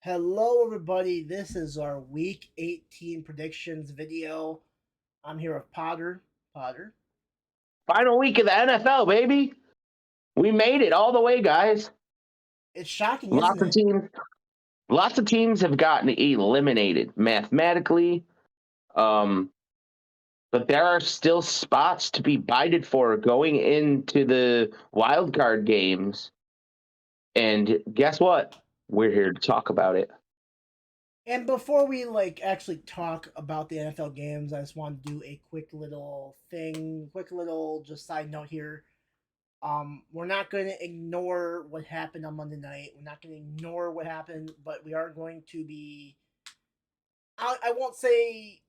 Hello, everybody. This is our Week 18 predictions video. I'm here with Potter. Potter. Final week of the NFL, baby. We made it all the way, guys. It's shocking, isn't Lots of it? teams, lots of teams have gotten eliminated mathematically. Um, but there are still spots to be bided for going into the wild card games. And guess what? We're here to talk about it. And before we actually talk about the NFL games, I just want to do a quick little just side note here. We're not going to ignore what happened on Monday night. We're not going to ignore what happened, but we are going to be I won't say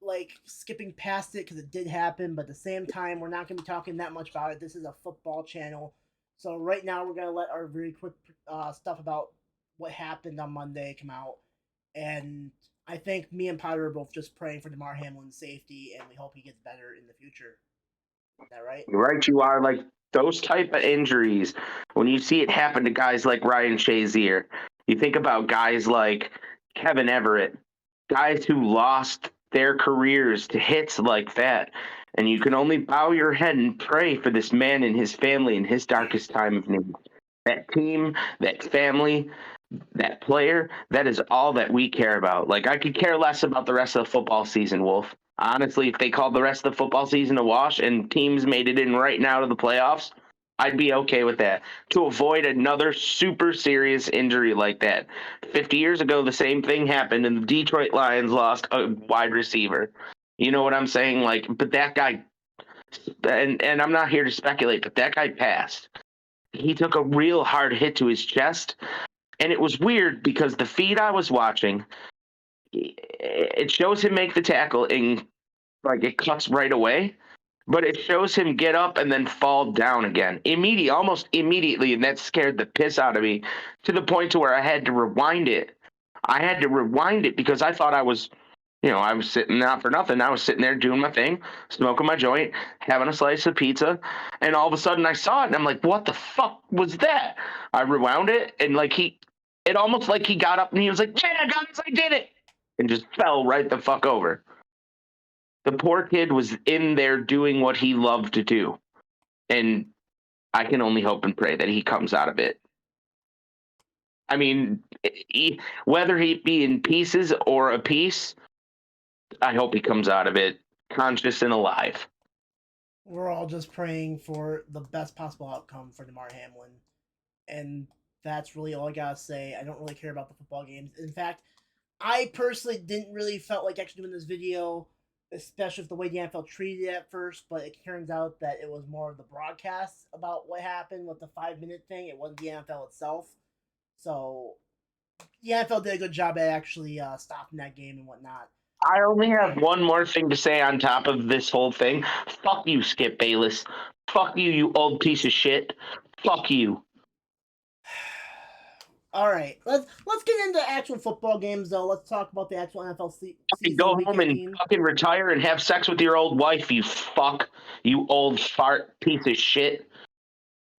skipping past it because it did happen, but at the same time, we're not going to be talking that much about it. This is a football channel. So right now, we're going to let our very quick stuff about what happened on Monday come out. And I think me and Potter are both just praying for DeMar Hamlin's safety, and we hope he gets better in the future. Is that right? You're right, you are. Like those type of injuries, when you see it happen to guys like Ryan Shazier, you think about guys like Kevin Everett, guys who lost their careers to hits like that. And you can only bow your head and pray for this man and his family in his darkest time of need. That team, that family, that player, that is all that we care about. Like, I could care less about the rest of the football season, Wolf. Honestly, if they called the rest of the football season a wash and teams made it in right now to the playoffs, I'd be okay with that. To avoid another super serious injury like that. 50 years ago, the same thing happened, and the Detroit Lions lost a wide receiver. You know what I'm saying? Like, but that guy, and I'm not here to speculate, but that guy passed. He took a real hard hit to his chest, and it was weird because the feed I was watching, it shows him make the tackle and like it cuts right away, but it shows him get up and then fall down again almost immediately, and that scared the piss out of me to the point to where I had to rewind it. I had to rewind it because I thought I was, I was sitting not for nothing. I was sitting there doing my thing, smoking my joint, having a slice of pizza, and all of a sudden I saw it, and I'm like, "What the fuck was that?" I rewound it, and it almost like he got up and he was like, "Yeah, guys, I did it," and just fell right the fuck over. The poor kid was in there doing what he loved to do, and I can only hope and pray that he comes out of it. I mean, whether he be in pieces or a piece, I hope he comes out of it conscious and alive. We're all just praying for the best possible outcome for DeMar Hamlin. And that's really all I gotta say. I don't really care about the football games. In fact, I personally didn't really felt like actually doing this video, especially with the way the NFL treated it at first. But it turns out that it was more of the broadcast about what happened with the 5 minute thing. It wasn't the NFL itself. So the NFL did a good job at actually stopping that game and whatnot. I only have one more thing to say on top of this whole thing. Fuck you, Skip Bayless. Fuck you, you old piece of shit. Fuck you. All right, let's get into actual football games though. Let's talk about the actual NFL season. Go Week home and 18. fucking retire and have sex with your old wife, you fuck. You old fart piece of shit.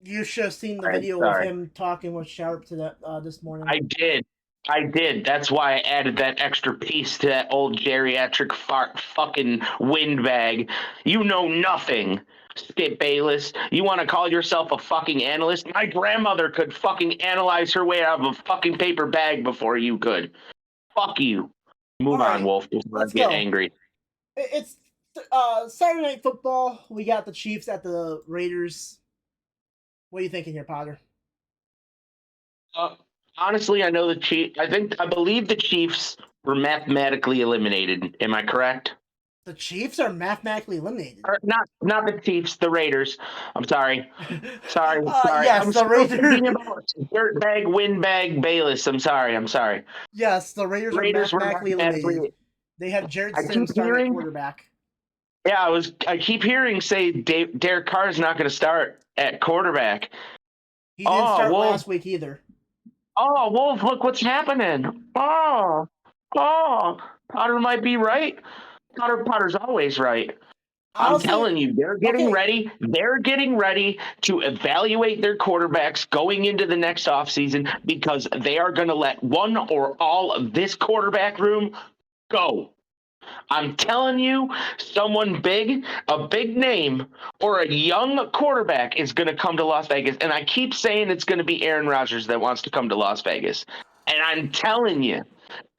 You should have seen the I'm video of sorry. him talking with Sharp to that this morning. I did. That's why I added that extra piece to that old geriatric fart fucking windbag. You know nothing, Skip Bayless. You want to call yourself a fucking analyst? My grandmother could fucking analyze her way out of a fucking paper bag before you could. Fuck you. Move All on, right, Wolf. let's Get go. angry. It's Saturday Night Football. We got the Chiefs at the Raiders. What are you thinking here, Potter? Honestly, I know the Chiefs. I believe the Chiefs were mathematically eliminated. Am I correct? The Chiefs are mathematically eliminated. Or not the Chiefs, the Raiders. I'm sorry. Sorry. Yes, I'm the still Raiders. thinking about dirtbag, windbag, Bayless. I'm sorry. Yes, the Raiders are Raiders were mathematically eliminated. mathematically. They have Jared I keep Sims starting at hearing. quarterback. Yeah, I keep hearing say Derek Carr is not going to start at quarterback. He didn't start last week either. Oh, Wolf, look what's happening. Oh, Potter might be right. Potter's always right. I'm Honestly, telling you, they're getting okay. ready. They're getting ready to evaluate their quarterbacks going into the next offseason because they are going to let one or all of this quarterback room go. I'm telling you, someone big, a big name, or a young quarterback is going to come to Las Vegas. And I keep saying it's going to be Aaron Rodgers that wants to come to Las Vegas. And I'm telling you,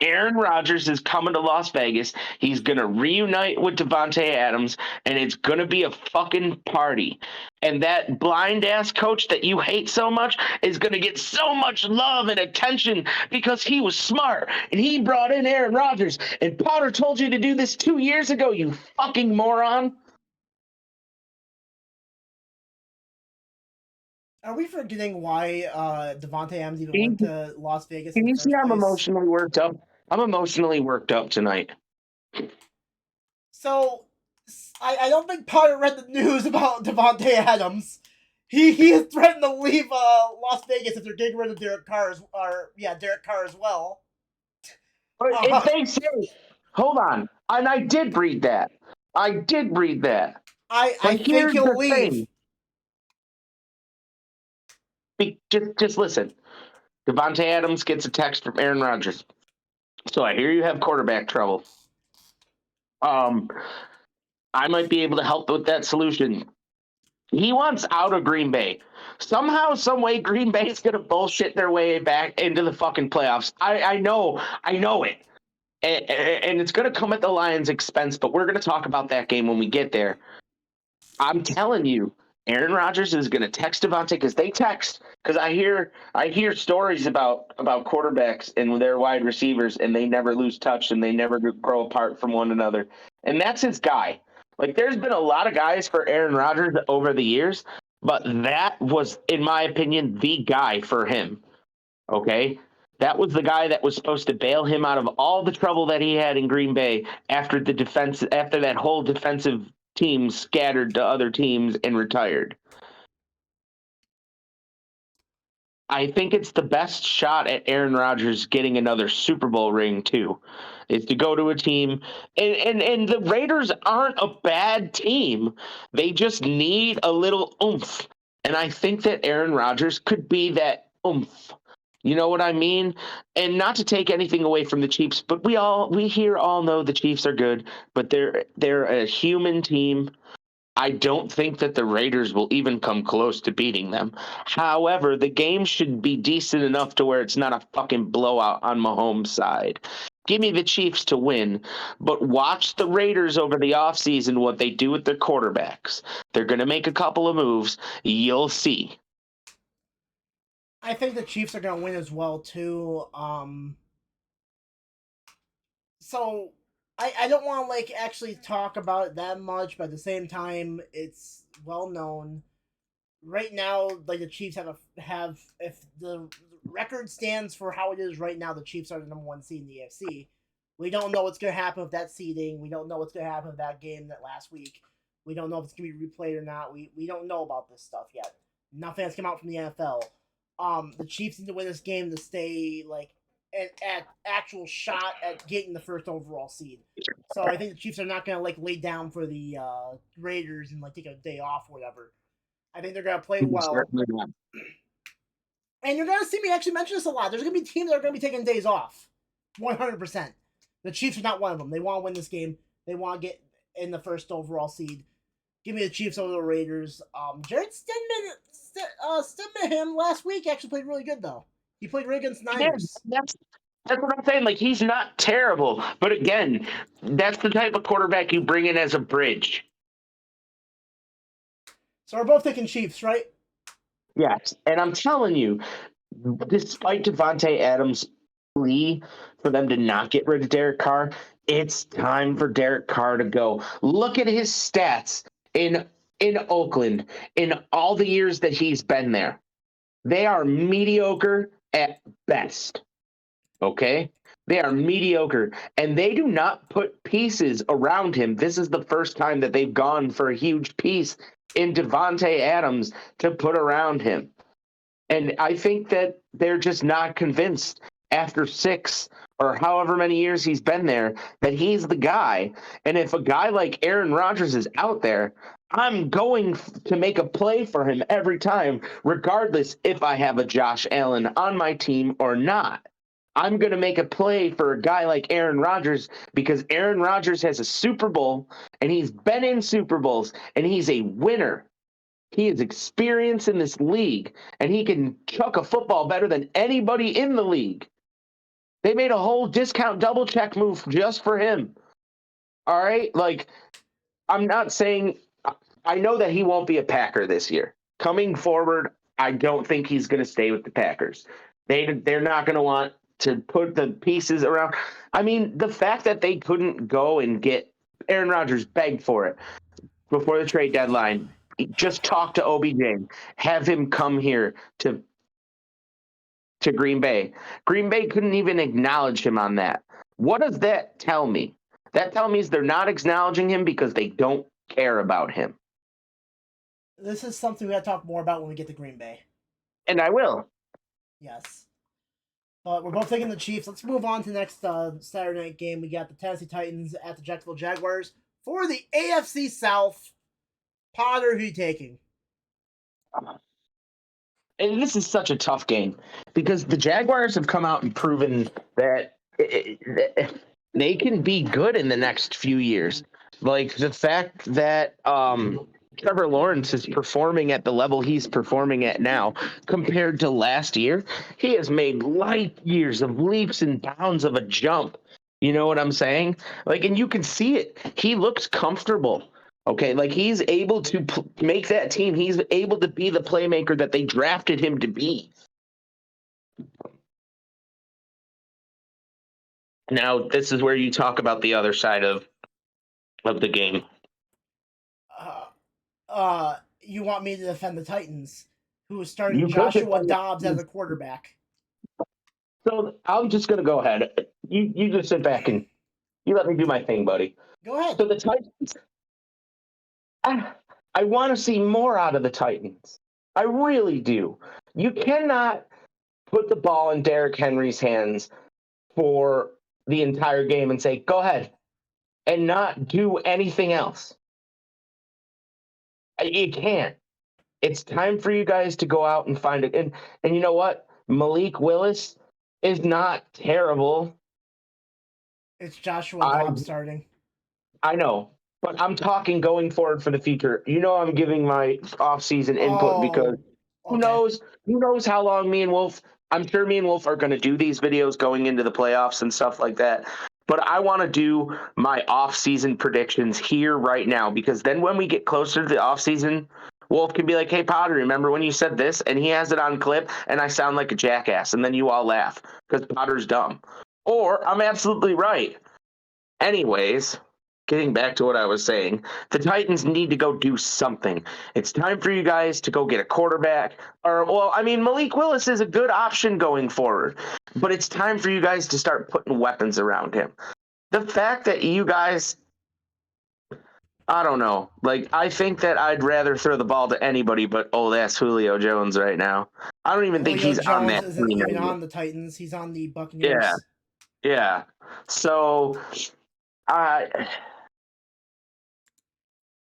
Aaron Rodgers is coming to Las Vegas. He's going to reunite with Devontae Adams, and it's going to be a fucking party. And that blind ass coach that you hate so much is going to get so much love and attention because he was smart and he brought in Aaron Rodgers. And Potter told you to do this 2 years ago, you fucking moron. Are we forgetting why Devontae Adams even Can went to Las Vegas in the you see first I'm place? emotionally worked up? I'm emotionally worked up tonight. So I don't think Potter read the news about Devontae Adams. He has threatened to leave Las Vegas if they're getting rid of Derek Carr Derek Carr as well. But if Uh, they say, hold on, and I did read that. I did read that. I But think here's he'll the leave. thing. Just listen. Devontae Adams gets a text from Aaron Rodgers. So I hear you have quarterback trouble. I might be able to help with that solution. He wants out of Green Bay. Somehow, some way, Green Bay's gonna bullshit their way back into the fucking playoffs. I know it. And it's going to come at the Lions' expense, but we're going to talk about that game when we get there. I'm telling you, Aaron Rodgers is going to text Devontae because they text. Because I hear stories about quarterbacks and their wide receivers, and they never lose touch and they never grow apart from one another. And that's his guy. Like, there's been a lot of guys for Aaron Rodgers over the years, but that was, in my opinion, the guy for him. Okay. That was the guy that was supposed to bail him out of all the trouble that he had in Green Bay after that whole defensive team scattered to other teams and retired. I think it's the best shot at Aaron Rodgers getting another Super Bowl ring too, is to go to a team and the Raiders aren't a bad team. They just need a little oomph. And I think that Aaron Rodgers could be that oomph. You know what I mean? And not to take anything away from the Chiefs, but we here all know the Chiefs are good, but they're a human team. I don't think that the Raiders will even come close to beating them. However, the game should be decent enough to where it's not a fucking blowout on Mahomes' side. Give me the Chiefs to win, but watch the Raiders over the offseason what they do with their quarterbacks. They're going to make a couple of moves. You'll see. I think the Chiefs are going to win as well too. So I don't want to like actually talk about it that much, but at the same time, it's well known right now. Like the Chiefs have if the record stands for how it is right now, the Chiefs are the number one seed in the AFC. We don't know what's going to happen with that seeding. We don't know what's going to happen with that game that last week. We don't know if it's going to be replayed or not. We don't know about this stuff yet. Nothing has come out from the NFL. The Chiefs need to win this game to stay like at actual shot at getting the first overall seed. So I think the Chiefs are not gonna like lay down for the Raiders and like take a day off or whatever. I think they're gonna play well. Certainly not. And you're gonna see me actually mention this a lot. There's gonna be teams that are gonna be taking days off. 100%. The Chiefs are not one of them. They want to win this game. They want to get in the first overall seed. Give me the Chiefs over the Raiders. Jared Stidham last week actually played really good though. He played really against Yeah, Niners. that's what I'm saying. Like, he's not terrible, but again, that's the type of quarterback you bring in as a bridge. So we're both taking Chiefs, right? Yes, and I'm telling you, despite Devontae Adams' plea for them to not get rid of Derek Carr, it's time for Derek Carr to go. Look at his stats in Oakland in all the years that he's been there. They are mediocre at best. Okay? They are mediocre, and they do not put pieces around him. This is the first time that they've gone for a huge piece in Devontae Adams to put around him. And I think that they're just not convinced after 6 or however many years he's been there, that he's the guy. And if a guy like Aaron Rodgers is out there, I'm going to make a play for him every time, regardless if I have a Josh Allen on my team or not. I'm going to make a play for a guy like Aaron Rodgers because Aaron Rodgers has a Super Bowl and he's been in Super Bowls and he's a winner. He has experience in this league and he can chuck a football better than anybody in the league. They made a whole discount double check move just for him. All right? Like, I'm not saying I know that he won't be a Packer this year. Coming forward, I don't think he's going to stay with the Packers. They're not going to want to put the pieces around. I mean, the fact that they couldn't go and get Aaron Rodgers begged for it before the trade deadline. Just talk to OBJ. Have him come here to Green Bay. Green Bay couldn't even acknowledge him on that. What does that tell me? That tells me they're not acknowledging him because they don't care about him. This is something we got to talk more about when we get to Green Bay. And I will. Yes. We're both taking the Chiefs. Let's move on to the next Saturday night game. We got the Tennessee Titans at the Jacksonville Jaguars for the AFC South. Potter, who are you taking? And this is such a tough game because the Jaguars have come out and proven that they can be good in the next few years. Like the fact that Trevor Lawrence is performing at the level he's performing at now compared to last year, he has made light years of leaps and bounds of a jump. You know what I'm saying? Like, and you can see it. He looks comfortable. Okay, like he's able to make that team. He's able to be the playmaker that they drafted him to be. Now, this is where you talk about the other side of the game. You want me to defend the Titans, who is starting Joshua Dobbs as a quarterback? So I'm just going to go ahead. You just sit back and you let me do my thing, buddy. Go ahead. So the Titans, I want to see more out of the Titans. I really do. You cannot put the ball in Derrick Henry's hands for the entire game and say, go ahead, and not do anything else. You can't. It's time for you guys to go out and find it. And you know what? Malik Willis is not terrible. It's Joshua Dobbs starting. I know, but I'm talking going forward for the future. You know, I'm giving my off-season input because who knows how long I'm sure me and Wolf are going to do these videos going into the playoffs and stuff like that. But I want to do my off-season predictions here right now because then when we get closer to the off-season, Wolf can be like, hey, Potter, remember when you said this? And he has it on clip and I sound like a jackass. And then you all laugh because Potter's dumb. Or I'm absolutely right. Anyways, getting back to what I was saying, the Titans need to go do something. It's time for you guys to go get a quarterback. Malik Willis is a good option going forward, but it's time for you guys to start putting weapons around him. The fact that you guys, I don't know, like I think that I'd rather throw the ball to anybody but that's Julio Jones right now. I don't even think he's on that team. Isn't even on the Titans. He's on the Buccaneers. Yeah. So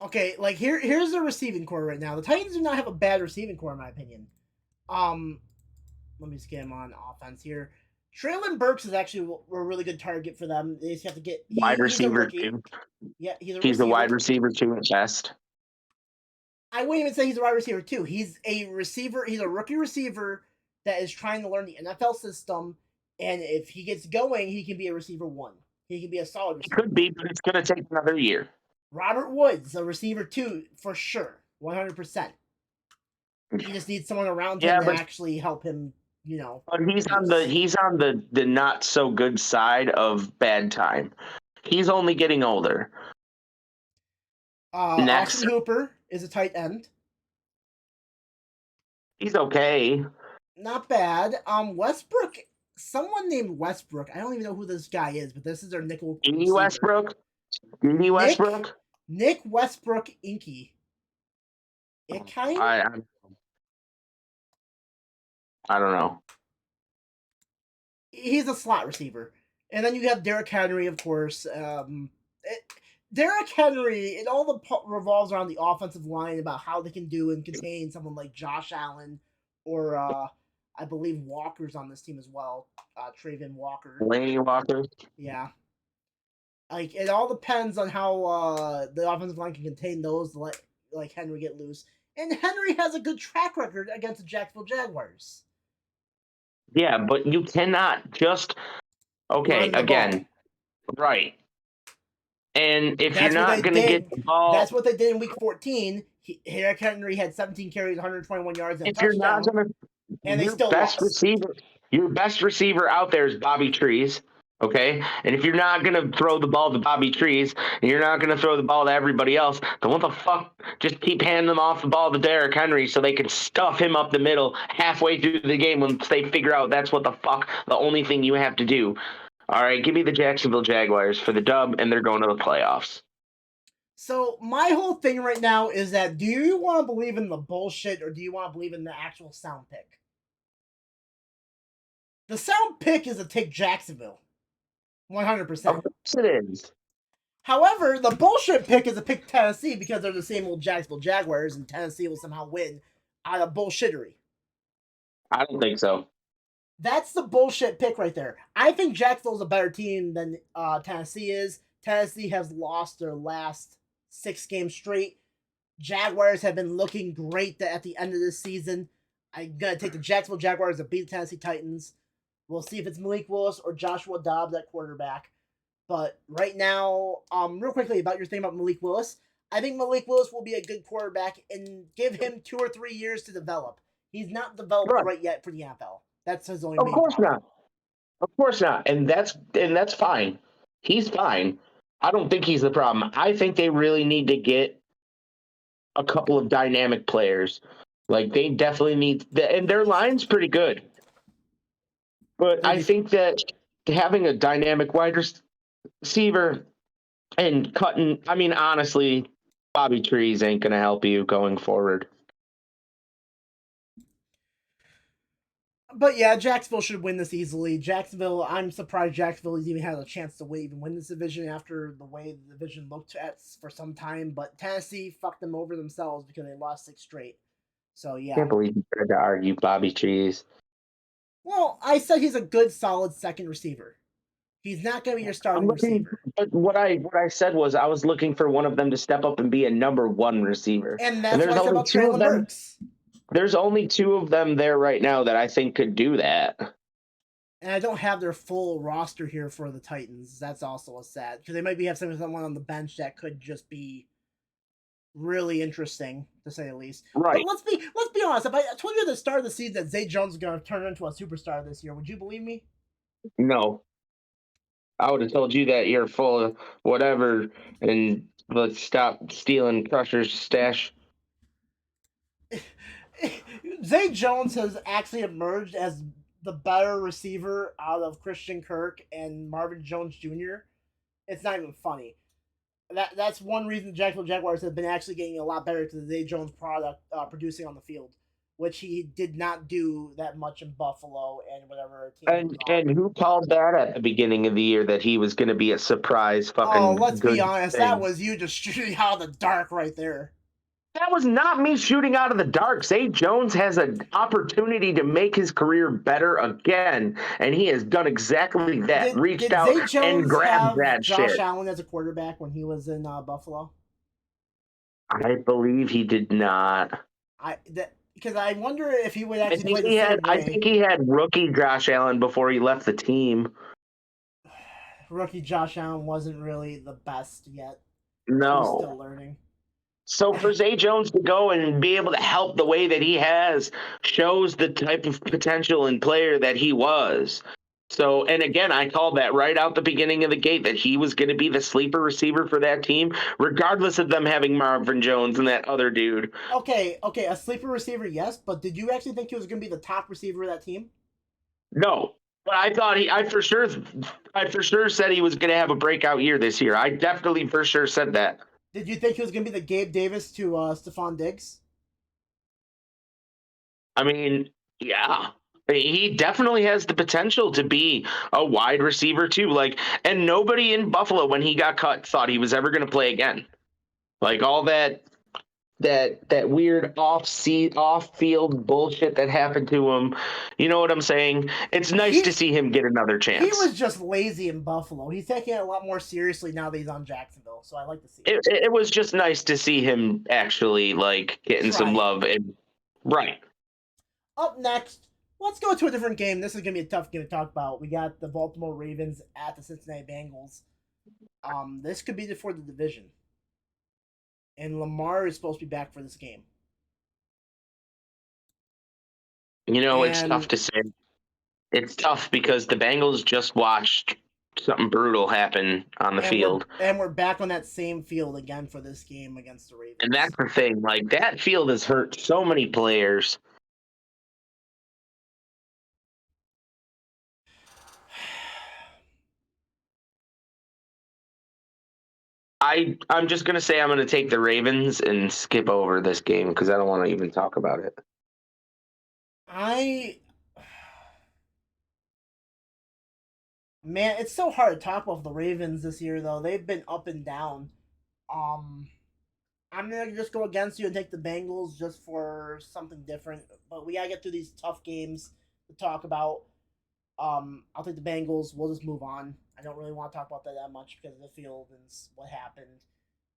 okay, like here's the receiving core right now. The Titans do not have a bad receiving core, in my opinion. Let me just get him on offense here. Treylon Burks is actually a really good target for them. They just have to get wide receiver too. Yeah, he's a wide receiver too at best. I wouldn't even say he's a wide receiver too. He's a receiver. He's a rookie receiver that is trying to learn the NFL system. And if he gets going, he can be a receiver one. He can be a solid receiver. He could be, but it's going to take another year. Robert Woods, a receiver two, for sure. 100%. He just needs someone around him to actually help him, But he's on the not so good side of bad time. He's only getting older. Next. Austin Hooper is a tight end. He's okay. Not bad. Westbrook, someone named Westbrook. I don't even know who this guy is, but this is their nickel. Westbrook? Nick Westbrook Inky. It kind of. I don't know. He's a slot receiver. And then you have Derrick Henry, of course. Derrick Henry, it all revolves around the offensive line about how they can do and contain someone like Josh Allen or I believe Walker's on this team as well. Traven Walker. Laney Walker. Yeah. Like it all depends on how the offensive line can contain those to let like Henry get loose. And Henry has a good track record against the Jacksonville Jaguars. Yeah, but you cannot just okay, again. Right. And if you're not going to get the ball, that's what they did in Week 14. Derrick Henry had 17 carries, 121 yards, and a touchdown. You're not going to, and they still lost. Your best receiver out there is Bobby Trees. Okay, and if you're not gonna throw the ball to Bobby Trees and you're not gonna throw the ball to everybody else, then what the fuck? Just keep handing them off the ball to Derrick Henry so they can stuff him up the middle halfway through the game once they figure out that's what the fuck the only thing you have to do. All right, give me the Jacksonville Jaguars for the dub, and they're going to the playoffs. So my whole thing right now is that do you want to believe in the bullshit or do you want to believe in the actual sound pick? The sound pick is to take Jacksonville. 100%. Of course it is. However, the bullshit pick is to pick Tennessee because they're the same old Jacksonville Jaguars and Tennessee will somehow win out of bullshittery. I don't think so. That's the bullshit pick right there. I think Jacksonville's a better team than Tennessee is. Tennessee has lost their last 6 games straight. Jaguars have been looking great at the end of this season. I'm going to take the Jacksonville Jaguars to beat the Tennessee Titans. We'll see if it's Malik Willis or Joshua Dobbs at quarterback. But right now, real quickly about your thing about Malik Willis, I think Malik Willis will be a good quarterback and give him 2 or 3 years to develop. He's not developed right yet for the NFL. That's his only. Of course not. Of course not. And that's fine. He's fine. I don't think he's the problem. I think they really need to get a couple of dynamic players. Like they definitely need, and their line's pretty good. But I think that having a dynamic wide receiver and cutting, I mean, honestly, Bobby Trees ain't going to help you going forward. But yeah, Jacksonville should win this easily. Jacksonville, I'm surprised Jacksonville even had a chance to even win this division after the way the division looked at for some time. But Tennessee fucked them over themselves because they lost 6 straight. So yeah, I can't believe you tried to argue Bobby Trees. Well, I said he's a good, solid second receiver. He's not going to be your starting receiver. But what I said was I was looking for one of them to step up and be a number 1 receiver. And that's what I said about Traylon Burks. There's only 2 of them there right now that I think could do that. And I don't have their full roster here for the Titans. That's also a sad because they might have someone on the bench that could just be really interesting, to say the least. Right. But let's be honest. If I told you at the start of the season that Zay Jones is going to turn into a superstar this year, would you believe me? No. I would have told you that you're full of whatever and let's stop stealing Crusher's stash. Zay Jones has actually emerged as the better receiver out of Christian Kirk and Marvin Jones Jr. It's not even funny. That's one reason the Jacksonville Jaguars have been actually getting a lot better to the Zay Jones product producing on the field, which he did not do that much in Buffalo and whatever team. And who called that at the beginning of the year that he was going to be a surprise fucking? Oh, let's be honest, that was you just shooting out of the dark right there. That was not me shooting out of the dark. Zay Jones has an opportunity to make his career better again, and he has done exactly that. Reached out and grabbed that shit. Josh Allen as a quarterback when he was in Buffalo? I believe he did not. Because I wonder if he would actually play the same way. I think he had rookie Josh Allen before he left the team. Rookie Josh Allen wasn't really the best yet. No. He's still learning. So for Zay Jones to go and be able to help the way that he has shows the type of potential and player that he was. So, and again, I called that right out the beginning of the gate that he was going to be the sleeper receiver for that team, regardless of them having Marvin Jones and that other dude. Okay, a sleeper receiver, yes, but did you actually think he was going to be the top receiver of that team? No, but I thought I for sure said he was going to have a breakout year this year. I definitely for sure said that. Did you think he was going to be the Gabe Davis to Stephon Diggs? I mean, yeah. He definitely has the potential to be a wide receiver too. Like, and nobody in Buffalo when he got cut thought he was ever going to play again. Like all that weird off field bullshit that happened to him. You know what I'm saying? It's nice to see him get another He chance. was just lazy in Buffalo. He's taking it a lot more seriously now that he's on Jacksonville, so I like to see it. It was just nice to see him actually like getting some Trying. love. And right. Up next, let's go to a different game. This is gonna be a tough game to talk about. We got the Baltimore Ravens at the Cincinnati Bengals. This could be for the division, and Lamar is supposed to be back for this game. You know, it's tough to say. It's tough because the Bengals just watched something brutal happen on the field. We're back on that same field again for this game against the Ravens. And that's the thing. Like, that field has hurt so many players. I'm just going to say I'm going to take the Ravens and skip over this game because I don't want to even talk about it. Man, it's so hard to talk about the Ravens this year, though. They've been up and down. I'm gonna just go against you and take the Bengals just for something different. But we gotta get through these tough games to talk about. I'll take the Bengals. We'll just move on. I don't really want to talk about that much because of the field and what happened.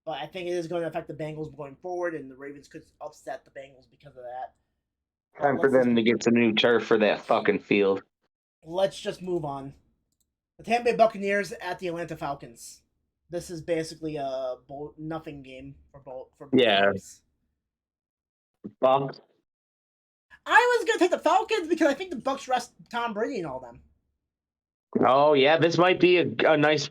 But I think it is going to affect the Bengals going forward, and the Ravens could upset the Bengals because of that. Time for them to get some new turf for that fucking field. Let's just move on. The Tampa Bay Buccaneers at the Atlanta Falcons. This is basically a nothing game for both teams. Bucks. I was gonna take the Falcons because I think the Bucks rest Tom Brady and all them. Oh yeah, this might be a nice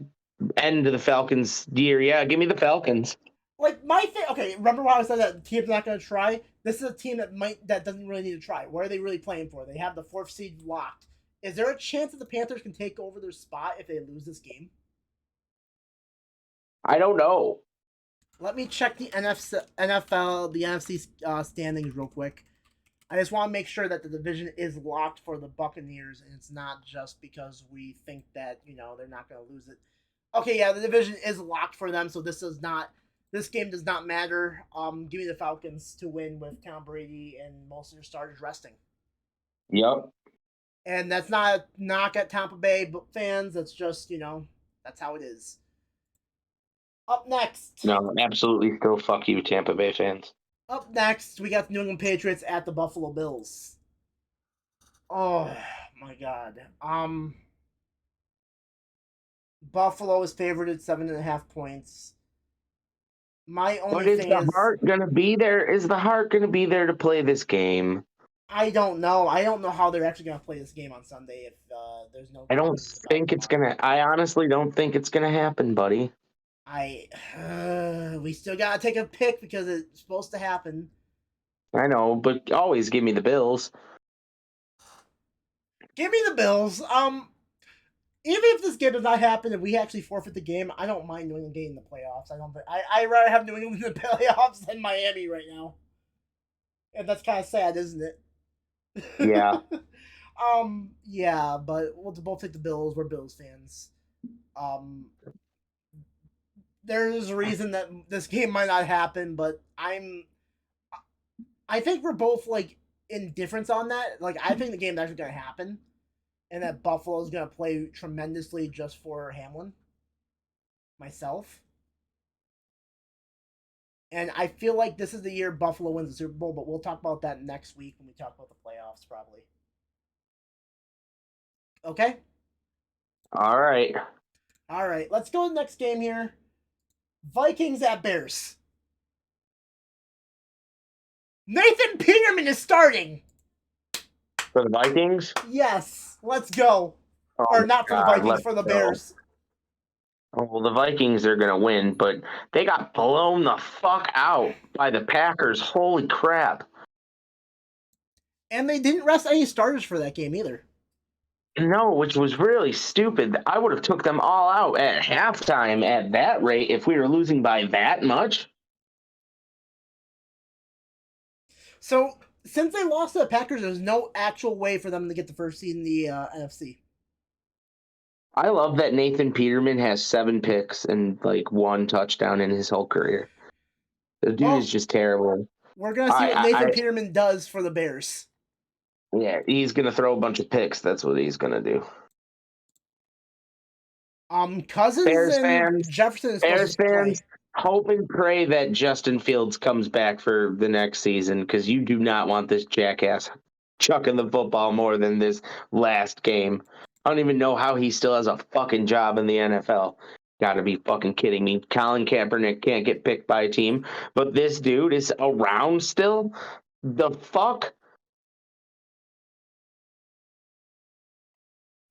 end to the Falcons' year. Yeah, give me the Falcons. Like my thing. Okay, remember why I said that the team's not gonna try? This is a team that doesn't really need to try. What are they really playing for? They have the 4th seed locked. Is there a chance that the Panthers can take over their spot if they lose this game? I don't know. Let me check the NFC standings real quick. I just want to make sure that the division is locked for the Buccaneers, and it's not just because we think that they're not going to lose it. Okay, yeah, the division is locked for them, so this game does not matter. Give me the Falcons to win with Tom Brady and most of their starters resting. Yep. And that's not a knock at Tampa Bay fans. That's just, that's how it is. Up next. No, absolutely still fuck you, Tampa Bay fans. Up next, we got the New England Patriots at the Buffalo Bills. Oh, my God. Buffalo is favored at 7.5 points. My only thing is... the heart going to be there? Is the heart going to be there to play this game? I don't know. I don't know how they're actually going to play this game on Sunday if there's no... I don't think it's going to... I honestly don't think it's going to happen, buddy. We still got to take a pick because it's supposed to happen. I know, but always give me the Bills. Give me the Bills. Even if this game does not happen and we actually forfeit the game, I don't mind New England getting the playoffs. I'd rather have New England in the playoffs than Miami right now. And that's kind of sad, isn't it? Yeah. Yeah, but we'll both take the Bills. We're Bills fans. There's a reason that this game might not happen, but I think we're both like indifference on that. Like, I think the game's actually gonna happen, and that Buffalo's gonna play tremendously just for Hamlin. Myself. And I feel like this is the year Buffalo wins the Super Bowl, but we'll talk about that next week when we talk about the playoffs, probably. Okay? All right. Let's go to the next game here. Vikings at Bears. Nathan Peterman is starting. For the Vikings? Yes. Let's go. Oh, or not for the Vikings, for the Bears. Oh, well, the Vikings are going to win, but they got blown the fuck out by the Packers. Holy crap. And they didn't rest any starters for that game either. No, which was really stupid. I would have took them all out at halftime at that rate if we were losing by that much. So since they lost to the Packers, there's no actual way for them to get the first seed in the NFC. I love that Nathan Peterman has 7 picks and like 1 touchdown in his whole career. The dude is Well, just terrible. we're gonna see what I Nathan Peterman does for the Bears. yeah, he's gonna throw a bunch of picks. That's what he's gonna do. Cousins Bears and fans, Jefferson is supposed Bears to play. fans, hope and pray that Justin Fields comes back for the next season because you do not want this jackass chucking the football more than this last game. I don't even know how he still has a fucking job in the NFL. Gotta be fucking kidding me. Colin Kaepernick can't get picked by a team, but this dude is around still? The fuck?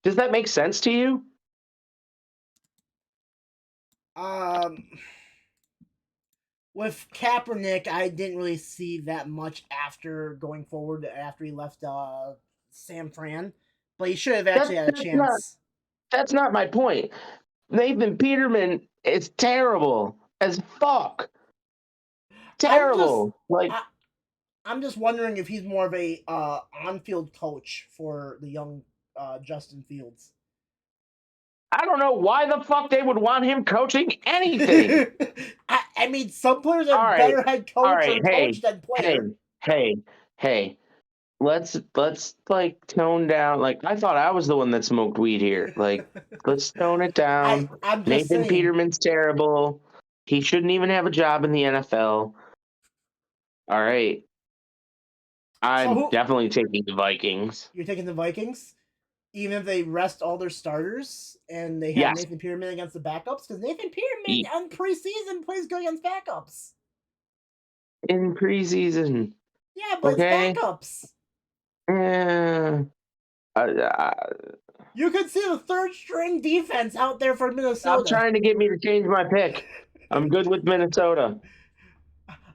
Does that make sense to you? Um, with Kaepernick, I didn't really see that much after going forward after he left San Fran, but he should have That, actually had a that's not chance. that's not my point. Nathan Peterman is terrible as fuck. I'm just Terrible. Like I, I'm just wondering if he's more of a on-field coach for the young Justin Fields. I don't know why the fuck they would want him coaching anything. I mean, some players are All right. better head All coach right. or Hey. coach than Hey. player. Hey. Hey. Let's like tone down. Like I thought I was the one that smoked weed here. Like let's tone it down. I'm just Nathan saying. Peterman's terrible. He shouldn't even have a job in the NFL. All right. So I'm who definitely taking the Vikings. you're taking the Vikings? Even if they rest all their starters and they have Yes. Nathan Peterman against the backups, because Nathan Peterman E- on preseason plays good against backups. In preseason. Yeah, but it's Okay. backups. Uh, uh, You could see the third string defense out there for stop Minnesota. trying to get me to change my pick. I'm good with Minnesota.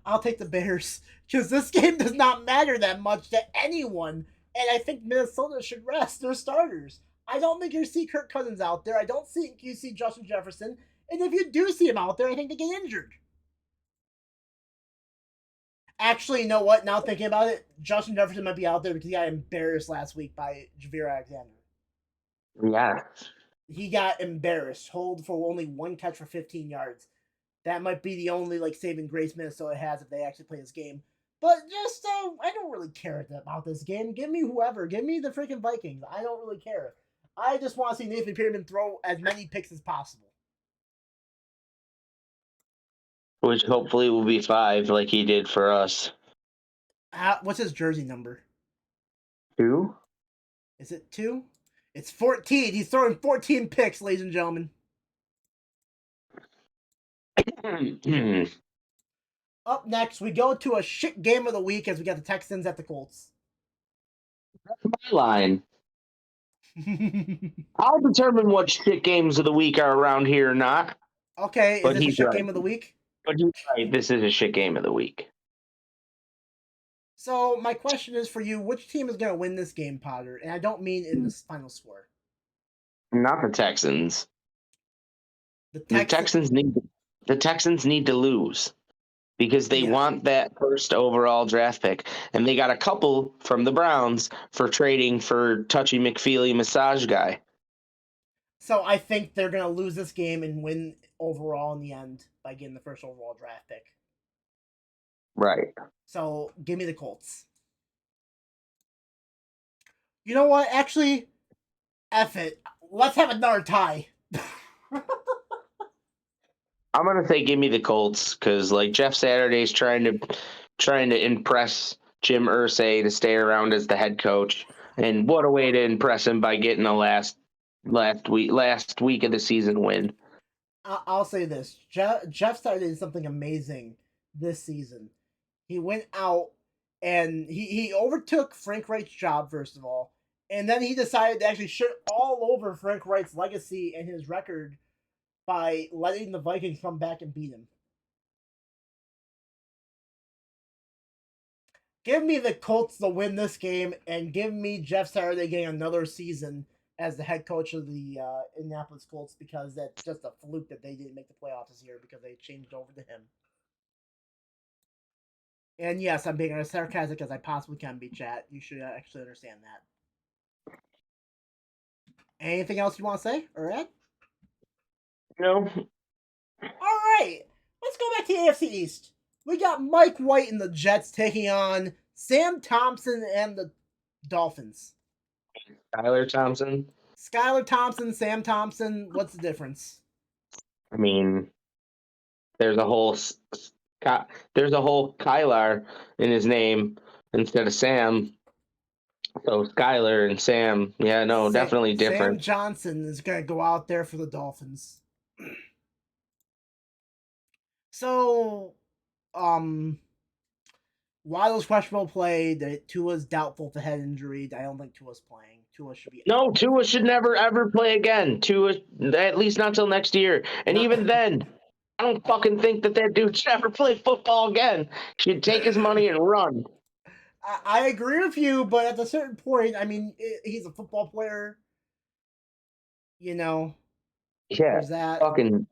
I'll take the Bears because this game does not matter that much to anyone, and I think Minnesota should rest their starters. I don't think you see Kirk Cousins out there. I don't think you see Justin Jefferson, and if you do see him out there, I think they get injured. Actually, you know what? Now thinking about it, Justin Jefferson might be out there because he got embarrassed last week by Javier Alexander. Yeah. He got embarrassed, hold for only one catch for 15 yards. That might be the only like saving grace Minnesota has if they actually play this game. But just I don't really care about this game. Give me whoever. Give me the freaking Vikings. I don't really care. I just want to see Nathan Peterman throw as many picks as possible. Which hopefully will be 5 like he did for us. What's his jersey number? 2? Is it 2? It's 14. He's throwing 14 picks, ladies and gentlemen. Up next, we go to a shit game of the week as we got the Texans at the Colts. My line. I'll determine what shit games of the week are around here or not. Okay, is But this a he's shit right. game of the week? But he's right. This is a shit game of the week. So my question is for you: which team is going to win this game, Potter? And I don't mean in the final score. Not the Texans. The The Texans. Texans need to lose because they Yeah. want that first overall draft pick, and they got a couple from the Browns for trading for Touchy McFeely massage guy. So I think they're going to lose this game and win overall in the end by getting the first overall draft pick. Right. So give me the Colts. You know what? Actually, F it. Let's have another tie. I'm gonna say give me the Colts because like Jeff Saturday's trying to impress Jim Irsay to stay around as the head coach, and what a way to impress him by getting a last week of the season win. I'll say this: Jeff started something amazing this season. He went out and he overtook Frank Reich's job first of all, and then he decided to actually shit all over Frank Reich's legacy and his record by letting the Vikings come back and beat him. Give me the Colts to win this game, and give me Jeff Saturday getting another season as the head coach of the Indianapolis Colts because that's just a fluke that they didn't make the playoffs this year because they changed over to him. And yes, I'm being as sarcastic as I possibly can be, chat. You should actually understand that. Anything else you want to say or add? No. All right, let's go back to the AFC East. We got Mike White and the Jets taking on Sam Thompson and the Dolphins. Tyler Thompson. Skylar Thompson, Sam Thompson. What's the difference? I mean, there's a whole there's a whole Kylar in his name instead of Sam. So Skylar and Sam, yeah, no, definitely Sam different. Johnson is going to go out there for the Dolphins. So, Waddle's questionable play. Tua's doubtful for head injury. I don't think Tua's playing. Tua should be. No, Tua should never ever play again. Tua, at least not till next year. And even then, I don't fucking think that dude should ever play football again. Should take his money and run. I agree with you, but at a certain point, I mean, he's a football player. You know, Yeah, there's that. fucking,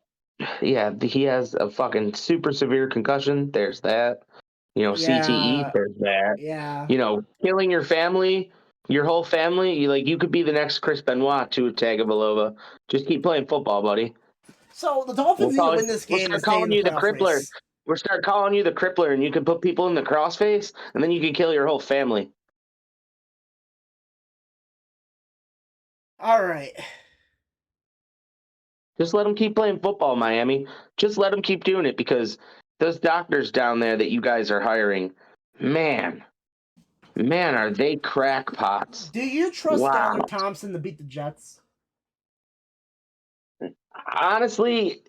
yeah, he has a fucking super severe concussion. There's that. CTE. There's that. Yeah. Killing your family, your whole family. You could be the next Chris Benoit to Tagovailoa. Just keep playing football, buddy. So the Dolphins need to win this game We'll and start stay in calling the you the playoff crippler. race. We'll start calling you the crippler, and you can put people in the crossface, and then you can kill your whole family. All right. Just let them keep playing football, Miami. Just let them keep doing it, because those doctors down there that you guys are hiring, man, are they crackpots. Do you trust Wow. Skylar Thompson to beat the Jets? Honestly,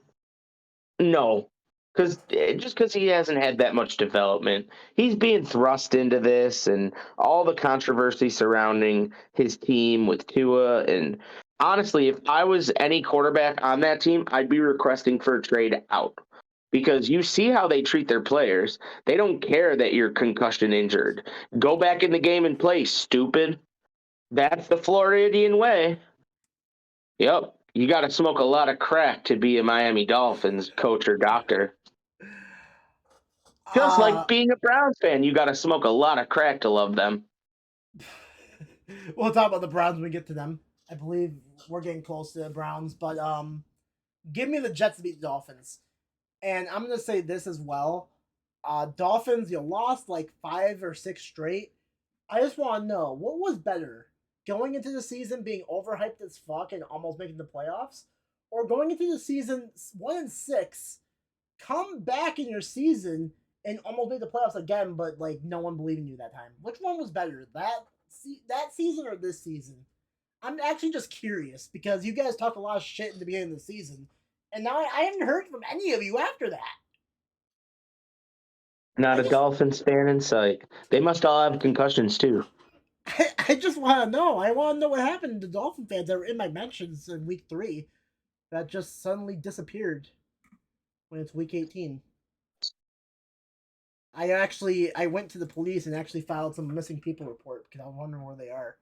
no. Because he hasn't had that much development. He's being thrust into this, and all the controversy surrounding his team with Tua. And honestly, if I was any quarterback on that team, I'd be requesting for a trade out. Because you see how they treat their players. They don't care that you're concussion injured. Go back in the game and play, stupid. That's the Floridian way. Yep. You got to smoke a lot of crack to be a Miami Dolphins coach or doctor. Just like being a Browns fan, you got to smoke a lot of crack to love them. We'll talk about the Browns when we get to them. I believe we're getting close to the Browns, but give me the Jets to beat the Dolphins. And I'm gonna say this as well. Dolphins, you lost like 5 or 6 straight. I just want to know what was better, going into the season being overhyped as fuck and almost making the playoffs, or going into the season 1-6, come back in your season and almost make the playoffs again, but like no one believed in you that time. Which one was better, that season or this season? I'm actually just curious because you guys talk a lot of shit in the beginning of the season, and now I haven't heard from any of you after that. Not a Dolphins fan in sight. They must all have concussions too. I just want to know. I want to know what happened to Dolphin fans that were in my mentions in week 3 that just suddenly disappeared when it's week 18. I went to the police and actually filed some missing people report because I was wondering where they are.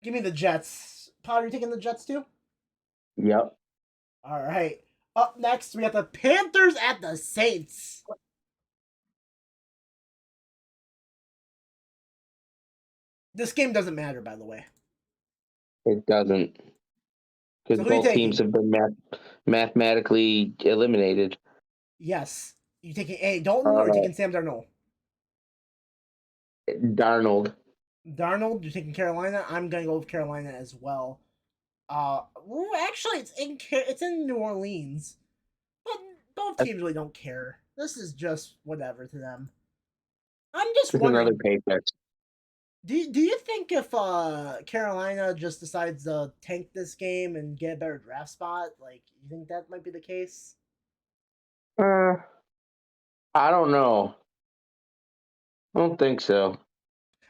Give me the Jets. Potter, you taking the Jets too? Yep. All right. Up next, we got the Panthers at the Saints. This game doesn't matter, by the way. It doesn't. Because both teams have been mathematically eliminated. Yes. You taking A. Dalton or you taking Sam Darnold? Darnold. You're taking Carolina? I'm going to go with Carolina as well. Well, actually, it's in New Orleans. But both teams really don't care. This is just whatever to them. I'm just wondering. Another paycheck. Do you think if Carolina just decides to tank this game and get a better draft spot, like, you think that might be the case? I don't know. I don't think so.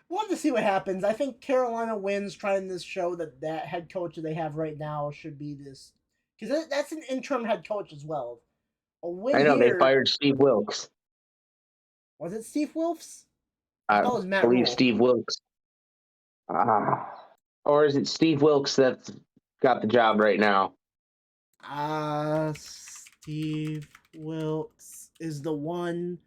We'll have to see what happens. I think Carolina wins, trying to show that head coach that they have right now should be this, because that's an interim head coach as well. A win I know here, they fired Steve Wilkes. Was it Steve Wilkes? I believe Steve Wilkes. Or is it Steve Wilkes that's got the job right now? Steve Wilkes. is the one.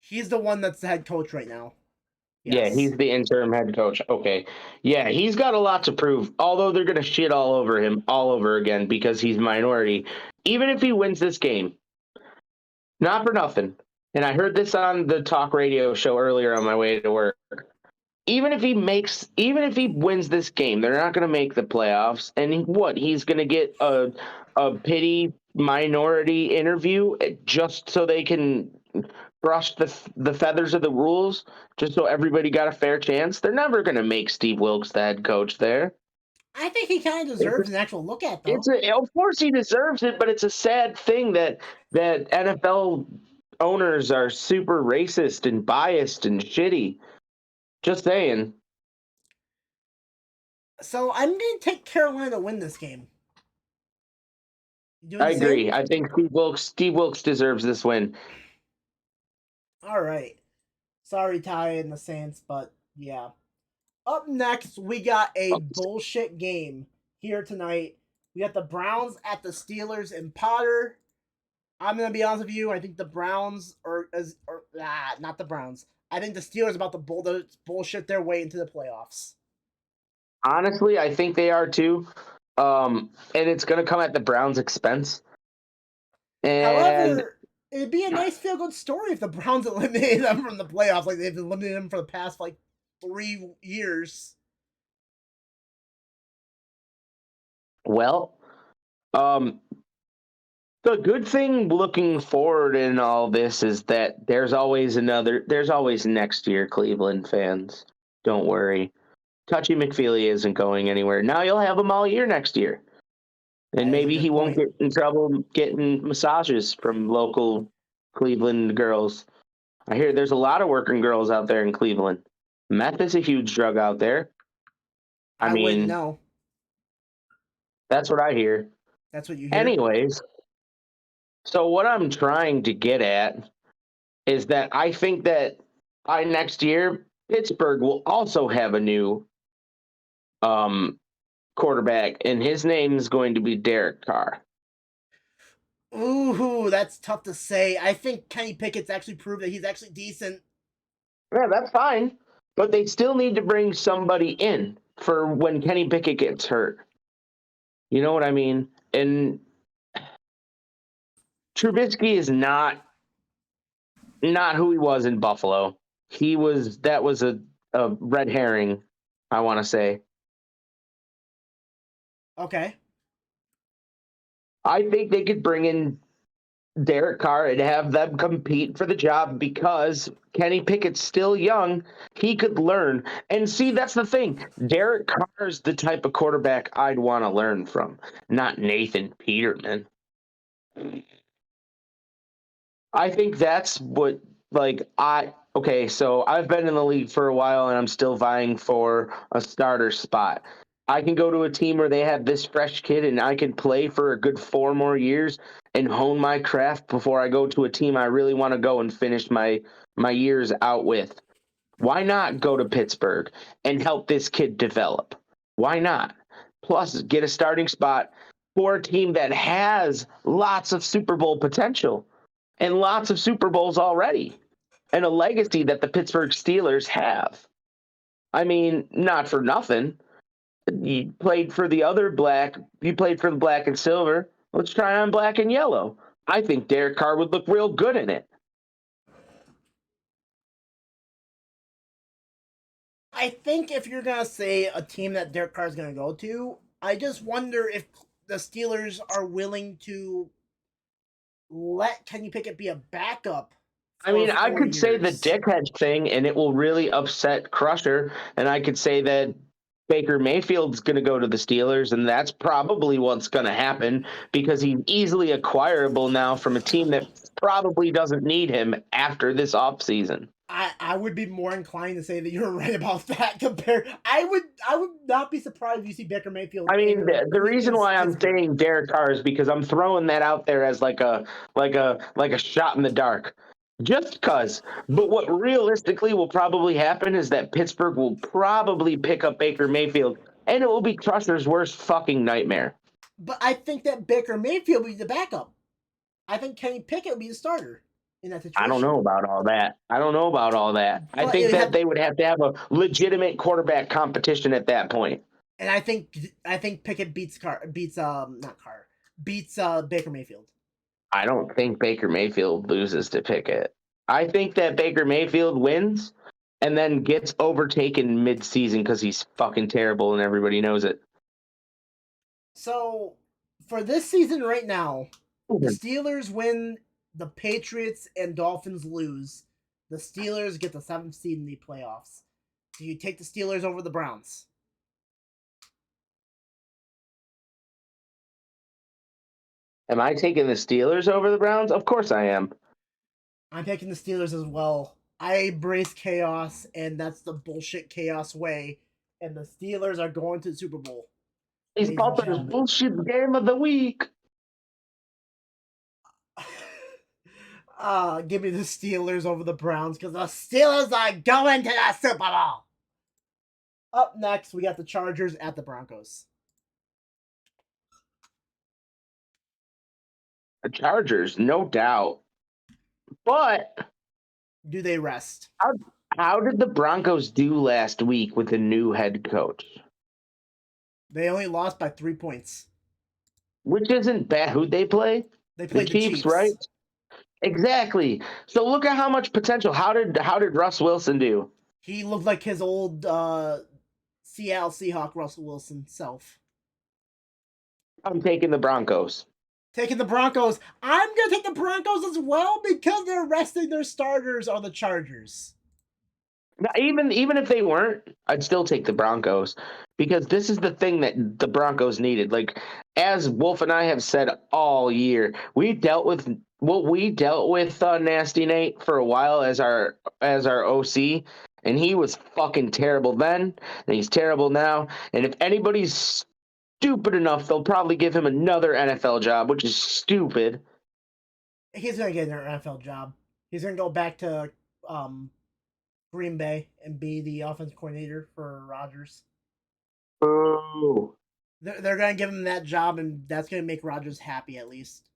He's the one that's the head coach right now. Yeah, Yes. he's the interim head coach. Okay. Yeah, he's got a lot to prove, although they're going to shit all over him all over again because he's minority. Even if he wins this game, not for nothing. And I heard this on the talk radio show earlier on my way to work. Even if he wins this game, they're not going to make the playoffs. And he's going to get a pity minority interview just so they can brush the feathers of the rules, just so everybody got a fair chance. They're never going to make Steve Wilkes the head coach there. I think he kind of deserves an actual look at, though. Of course he deserves it, but it's a sad thing that NFL owners are super racist and biased and shitty. Just saying. So I'm going to take Carolina to win this game. I agree. I think Steve Wilkes deserves this win. All right. Sorry, Ty and the Saints, but yeah. Up next, we got a bullshit game here tonight. We got the Browns at the Steelers in Potter. I'm gonna be honest with you. I think the Browns not the Browns. I think the Steelers are about to bullshit their way into the playoffs. Honestly, I think they are too. And it's gonna come at the Browns' expense. And however, it'd be a nice feel-good story if the Browns eliminated them from the playoffs, like they've eliminated them for the past 3 years. Well, the good thing looking forward in all this is that there's always next year, Cleveland fans. Don't worry. Touchy McFeely isn't going anywhere. Now you'll have him all year next year. And maybe he won't get in trouble getting massages from local Cleveland girls. I hear there's a lot of working girls out there in Cleveland. Meth is a huge drug out there. I mean, wouldn't know. That's what I hear. That's what you hear. Anyways, so what I'm trying to get at is that I think that by next year, Pittsburgh will also have a new quarterback, and his name is going to be Derek Carr. Ooh, that's tough to say. I think Kenny Pickett's actually proved that he's actually decent. Yeah, that's fine. But they still need to bring somebody in for when Kenny Pickett gets hurt. You know what I mean? And Trubisky is not who he was in Buffalo. That was a red herring, I want to say. Okay. I think they could bring in Derek Carr and have them compete for the job because Kenny Pickett's still young. He could learn. And see, that's the thing. Derek Carr is the type of quarterback I'd want to learn from, not Nathan Peterman. I think that's what, okay, so I've been in the league for a while and I'm still vying for a starter spot. I can go to a team where they have this fresh kid and I can play for a good 4 more years and hone my craft before I go to a team I really want to go and finish my years out with. Why not go to Pittsburgh and help this kid develop? Why not? Plus, get a starting spot for a team that has lots of Super Bowl potential and lots of Super Bowls already and a legacy that the Pittsburgh Steelers have. I mean, not for nothing. You played for the black and silver. Let's try on black and yellow. I think Derek Carr would look real good in it. I think if you're going to say a team that Derek Carr is going to go to, I just wonder if the Steelers are willing to let Kenny Pickett be a backup. I mean, I could say the dickhead thing, and it will really upset Crusher, and I could say that Baker Mayfield's going to go to the Steelers, and that's probably what's going to happen because he's easily acquirable now from a team that probably doesn't need him after this offseason. I would be more inclined to say that you're right about that. I would not be surprised if you see Baker Mayfield. I mean, the reason why I'm saying Derek Carr is because I'm throwing that out there as like a shot in the dark. Just because. But what realistically will probably happen is that Pittsburgh will probably pick up Baker Mayfield, and it will be Crusher's worst fucking nightmare. But I think that Baker Mayfield will be the backup. I think Kenny Pickett will be the starter in that I don't situation. know about all that. I But think that they would have to have a legitimate quarterback competition at that point. and I think Pickett beats Baker Mayfield. I don't think Baker Mayfield loses to Pickett. I think that Baker Mayfield wins and then gets overtaken mid-season because he's fucking terrible and everybody knows it. So for this season right now, the Steelers win, the Patriots and Dolphins lose. The Steelers get the 7th seed in the playoffs. Do you take the Steelers over the Browns? Am I taking the Steelers over the Browns? Of course I am. I'm taking the Steelers as well. I embrace chaos, and that's the bullshit chaos way. And the Steelers are going to the Super Bowl. He's Butler's bullshit game of the week. Give me the Steelers over the Browns because the Steelers are going to the Super Bowl. Up next, we got the Chargers at the Broncos. The Chargers, no doubt. But do they rest? How did the Broncos do last week with a new head coach? They only lost by 3 points. Which isn't bad. Who'd they play? They played the Chiefs, right? Exactly. So look at how much potential. How did Russ Wilson do? He looked like his old Seattle Seahawk Russell Wilson self. I'm taking the Broncos. Taking the Broncos. I'm going to take the Broncos as well because they're resting their starters on the Chargers. Now, even if they weren't, I'd still take the Broncos because this is the thing that the Broncos needed. Like, as Wolf and I have said all year, we dealt with Nasty Nate for a while as our OC, and he was fucking terrible then, and he's terrible now. And if anybody's stupid enough, they'll probably give him another NFL job, which is stupid. He's gonna get an NFL job. He's gonna go back to Green Bay and be the offensive coordinator for Rodgers. Oh. They're gonna give him that job, and that's gonna make Rodgers happy at least.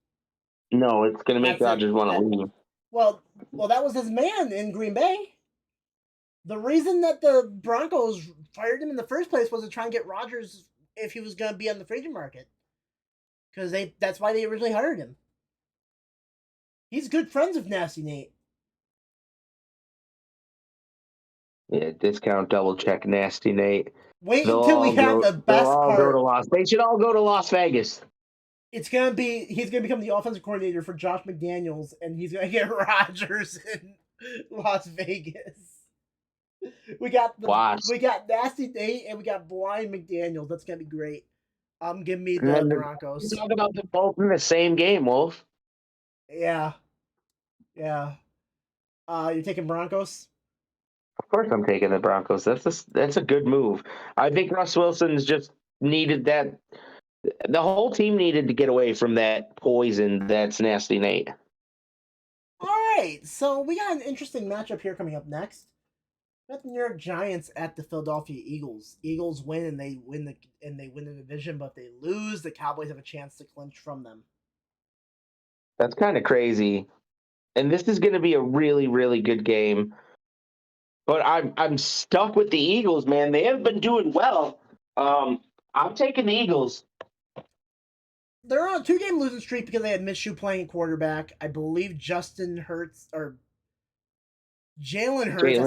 No, it's gonna make Rodgers want to leave. Well, that was his man in Green Bay. The reason that the Broncos fired him in the first place was to try and get Rodgers if he was gonna be on the free agent market, because that's why they originally hired him. He's good friends with Nasty Nate. Yeah, discount double check Nasty Nate. Wait until we have the best part. They should all go to Las Vegas. He's gonna become the offensive coordinator for Josh McDaniels, and he's gonna get Rodgers in Las Vegas. We got Nasty Nate and we got Blind McDaniels. That's gonna be great. Give me the Broncos. Talk about them both in the same game, Wolf. Yeah. You're taking Broncos? Of course, I'm taking the Broncos. That's a good move. I think Russ Wilson's just needed that. The whole team needed to get away from that poison that's Nasty Nate. All right, so we got an interesting matchup here coming up next. We got the New York Giants at the Philadelphia Eagles. Eagles win and they win the division, but if they lose, the Cowboys have a chance to clinch from them. That's kind of crazy, and this is going to be a really, really good game. But I'm stuck with the Eagles, man. They have been doing well. I'm taking the Eagles. They're on a 2-game losing streak because they had Minshew playing quarterback. I believe Jalen Hurts. I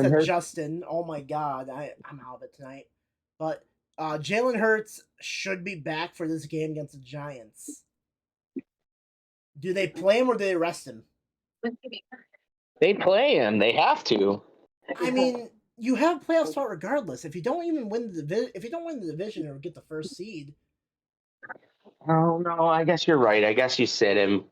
said Justin. Oh my god, I'm out of it tonight. But Jalen Hurts should be back for this game against the Giants. Do they play him or do they rest him? They play him. They have to. I mean, you have a playoff spot regardless. If you don't win the division or get the first seed. Oh no, I guess you're right. I guess you sit him.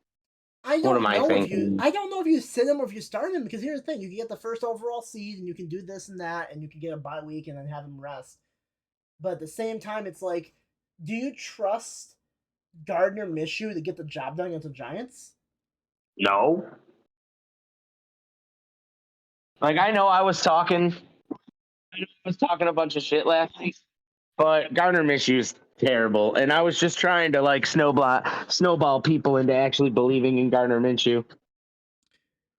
What am I thinking? I don't know if you sit him or if you start him, because here's the thing: you can get the first overall seed and you can do this and that, and you can get a bye week and then have him rest. But at the same time, it's like, do you trust Gardner Minshew to get the job done against the Giants? No. Like, I know I was talking a bunch of shit last week, but Gardner Minshew's terrible. And I was just trying to like snowball people into actually believing in Gardner Minshew.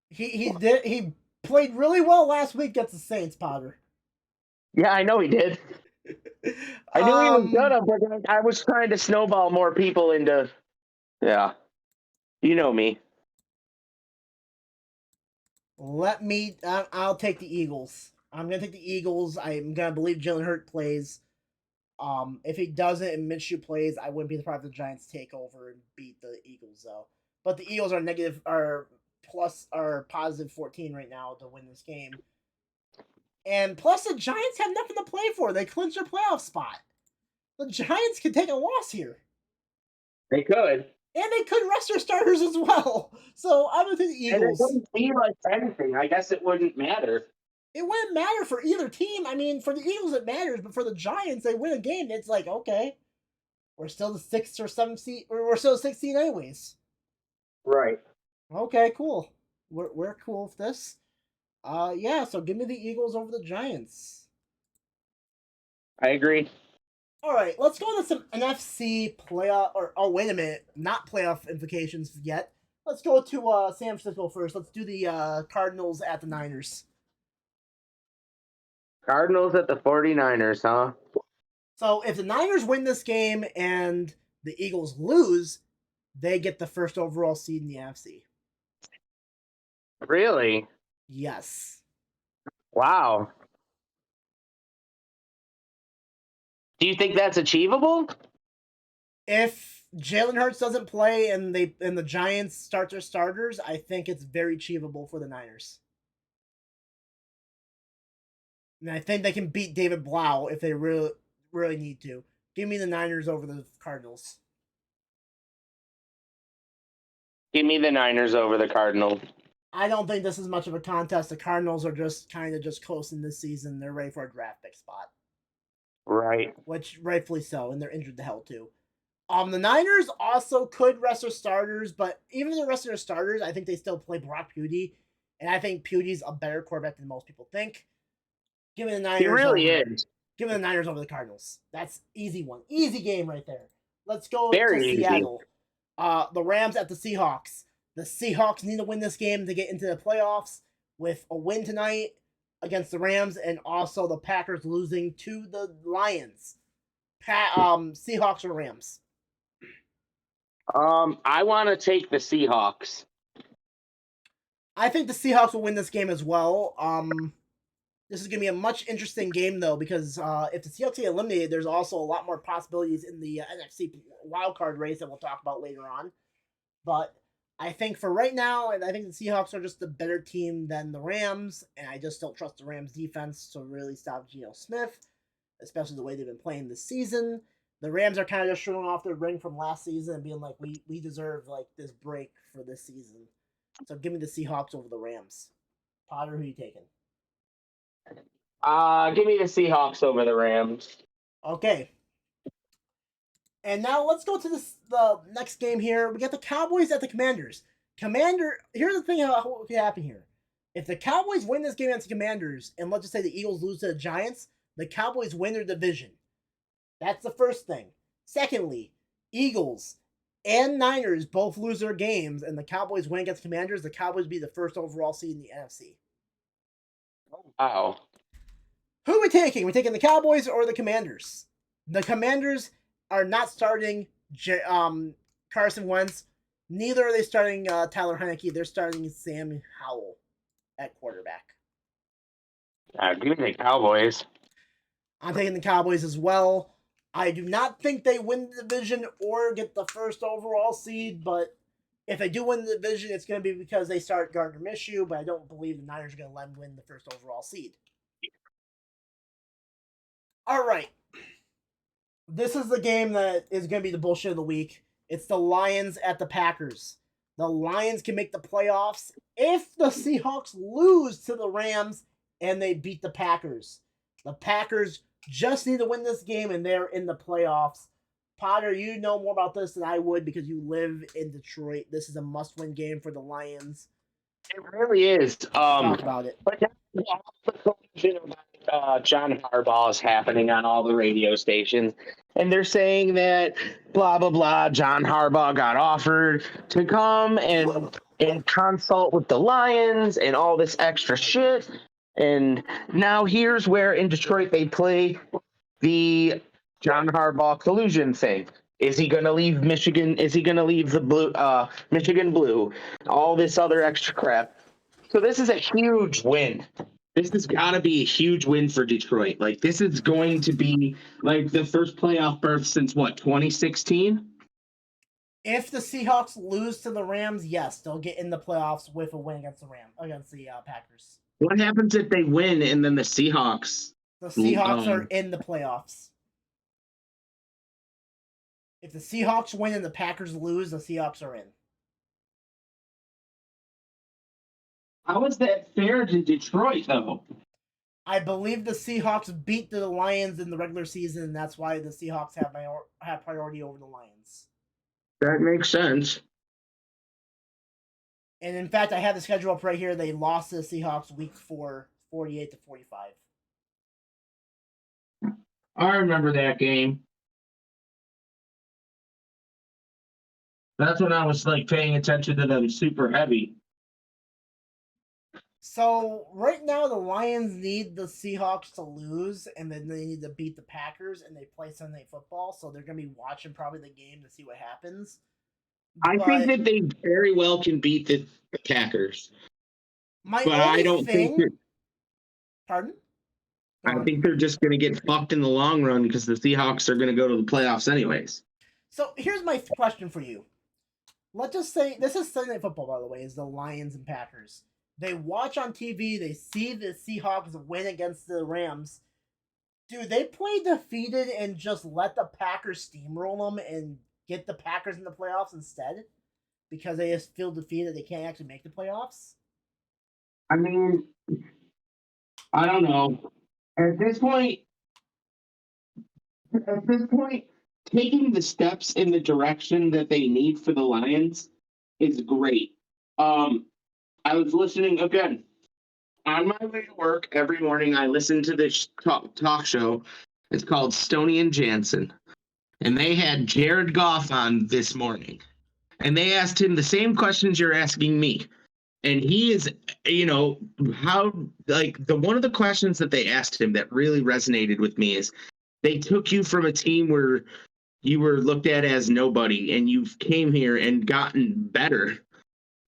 He played really well last week against the Saints, Potter. Yeah, I know he did. I knew he was gonna, but I was trying to snowball more people into. Yeah, you know me. I'll take the Eagles. I'm gonna take the Eagles. I'm gonna believe Jalen Hurts plays. If he doesn't and Minshew plays, I wouldn't be surprised if the Giants take over and beat the Eagles though. But the Eagles are positive 14 right now to win this game. And plus the Giants have nothing to play for. They clinched their playoff spot. The Giants could take a loss here. They could. And they could rest their starters as well. So I'm going to take the Eagles. And it wouldn't be like anything. I guess it wouldn't matter. It wouldn't matter for either team. I mean, for the Eagles it matters, but for the Giants, they win a game. It's like, okay, we're still the 6th or 7th seed, or we're still 16 anyways. Right. Okay, cool. We're cool with this. Yeah. So give me the Eagles over the Giants. I agree. All right, let's go into some NFC playoff. Wait a minute, not playoff implications yet. Let's go to San Francisco first. Let's do the Cardinals at the Niners. Cardinals at the 49ers, huh? So if the Niners win this game and the Eagles lose, they get the first overall seed in the NFC. Really? Yes. Wow. Do you think that's achievable? If Jalen Hurts doesn't play and the Giants start their starters, I think it's very achievable for the Niners. And I think they can beat David Blau if they really need to. Give me the Niners over the Cardinals. Give me the Niners over the Cardinals. I don't think this is much of a contest. The Cardinals are just kind of just coasting this season. They're ready for a draft pick spot. Right. Which rightfully so, and they're injured to hell too. The Niners also could rest their starters, but even if they rest their starters, I think they still play Brock Purdy, and I think Purdy's a better quarterback than most people think. Give me the Niners. He really is. Give me the Niners over the Cardinals. That's easy one. Easy game right there. Let's go Very to easy. Seattle. The Rams at the Seahawks. The Seahawks need to win this game to get into the playoffs with a win tonight against the Rams, and also the Packers losing to the Lions. Seahawks or Rams? I want to take the Seahawks. I think the Seahawks will win this game as well. This is going to be a much interesting game, though, because if the Seahawks get eliminated, there's also a lot more possibilities in the NFC wildcard race that we'll talk about later on. But I think for right now, and I think the Seahawks are just a better team than the Rams, and I just don't trust the Rams' defense to really stop Geno Smith, especially the way they've been playing this season. The Rams are kind of just showing off their ring from last season and being like, we deserve like this break for this season. So give me the Seahawks over the Rams. Potter, who are you taking? Give me the Seahawks over the Rams. Okay. And now let's go to the next game here. We got the Cowboys at the Commanders. Here's the thing what could happen here. If the Cowboys win this game against the Commanders, and let's just say the Eagles lose to the Giants, the Cowboys win their division. That's the first thing. Secondly, Eagles and Niners both lose their games, and the Cowboys win against Commanders, the Cowboys be the first overall seed in the NFC. Wow. Who are we taking? Are we taking the Cowboys or the Commanders? The Commanders are not starting Carson Wentz. Neither are they starting Tyler Heinicke. They're starting Sam Howell at quarterback. Give me the Cowboys. I'm taking the Cowboys as well. I do not think they win the division or get the first overall seed, but if they do win the division, it's going to be because they start Gardner Minshew, but I don't believe the Niners are going to let them win the first overall seed. All right. This is the game that is going to be the bullshit of the week. It's the Lions at the Packers. The Lions can make the playoffs if the Seahawks lose to the Rams and they beat the Packers. The Packers just need to win this game and they're in the playoffs. Potter, you know more about this than I would because you live in Detroit. This is a must-win game for the Lions. It really is. Talk about it. But that's the collision of John Harbaugh is happening on all the radio stations, and they're saying that blah blah blah. John Harbaugh got offered to come and consult with the Lions and all this extra shit. And now here's where in Detroit they play the John Harbaugh collusion thing. Is he going to leave Michigan? Is he going to leave the blue, Michigan blue? All this other extra crap. So this is a huge win. This has got to be a huge win for Detroit. Like, this is going to be like the first playoff berth since what, 2016? If the Seahawks lose to the Rams, yes, they'll get in the playoffs with a win against the Packers. What happens if they win and then the Seahawks? The Seahawks are in the playoffs. If the Seahawks win and the Packers lose, the Seahawks are in. How is that fair to Detroit, though? I believe the Seahawks beat the Lions in the regular season, and that's why the Seahawks have priority over the Lions. That makes sense. And in fact, I have the schedule up right here. They lost to the Seahawks week 4, 48-45. I remember that game. That's when I was like paying attention to them super heavy. So right now the Lions need the Seahawks to lose, and then they need to beat the Packers, and they play Sunday Night Football, so they're going to be watching probably the game to see what happens. I think that they very well can beat the Packers. But I don't think. Pardon? I think they're just going to get fucked in the long run because the Seahawks are going to go to the playoffs anyways. So here's my question for you. Let's just say this is Sunday Night Football, by the way, is the Lions and Packers. They watch on TV, they see the Seahawks win against the Rams. Do they play defeated and just let the Packers steamroll them and get the Packers in the playoffs instead? Because they just feel defeated, they can't actually make the playoffs? I mean, I don't know. At this point, taking the steps in the direction that they need for the Lions is great. I was listening again on my way to work every morning. I listen to this talk show. It's called Stoney and Jansen, and they had Jared Goff on this morning, and they asked him the same questions you're asking me. And he is, how, like, one of the questions that they asked him that really resonated with me is they took you from a team where you were looked at as nobody and you came here and gotten better.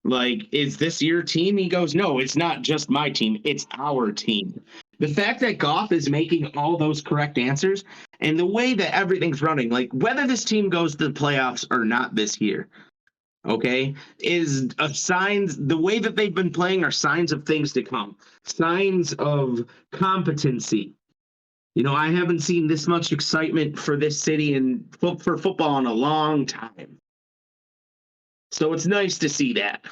Like, is this your team? He goes, no, it's not just my team. It's our team. The fact that Goff is making all those correct answers and the way that everything's running, like whether this team goes to the playoffs or not this year, okay, is a signs. The way that they've been playing are signs of things to come, signs of competency. I haven't seen this much excitement for this city and for football in a long time. So it's nice to see that.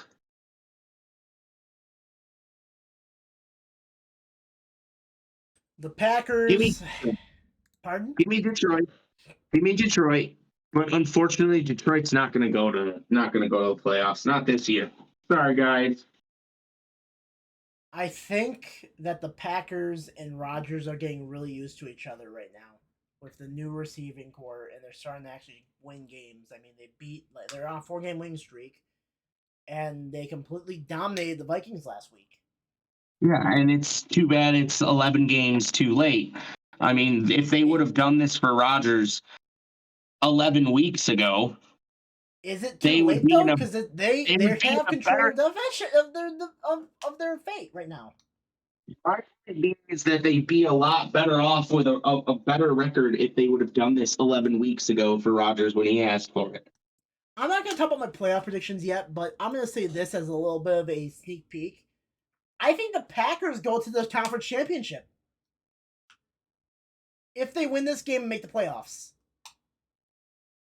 The Packers. Pardon? Give me Detroit. But unfortunately, Detroit's not going to go to the playoffs. Not this year. Sorry, guys. I think that the Packers and Rodgers are getting really used to each other right now with the new receiving core, and they're starting to actually win games. I mean, they're on a 4-game winning streak, and they completely dominated the Vikings last week. Yeah, and it's too bad it's 11 games too late. I mean, if they would have done this for Rodgers 11 weeks ago, is it too late though? Because they have control of their fate right now. My idea is that they'd be a lot better off with a better record if they would have done this 11 weeks ago for Rodgers when he asked for it. I'm not going to talk about my playoff predictions yet, but I'm going to say this as a little bit of a sneak peek. I think the Packers go to the conference championship if they win this game and make the playoffs.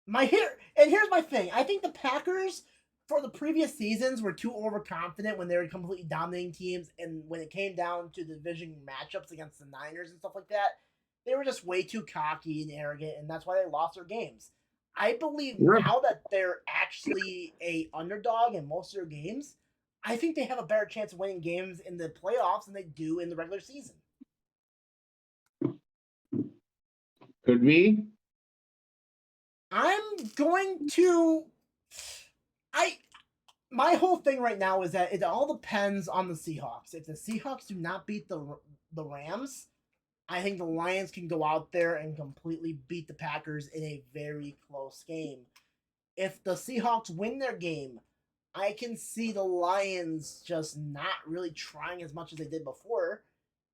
Here's my thing. I think the Packers, for the previous seasons, were too overconfident when they were completely dominating teams, and when it came down to the division matchups against the Niners and stuff like that, they were just way too cocky and arrogant, and that's why they lost their games. I believe now that they're actually a underdog in most of their games, I think they have a better chance of winning games in the playoffs than they do in the regular season. Could be. I'm going to. I My whole thing right now is that it all depends on the Seahawks. If the Seahawks do not beat the Rams, I think the Lions can go out there and completely beat the Packers in a very close game. If the Seahawks win their game, I can see the Lions just not really trying as much as they did before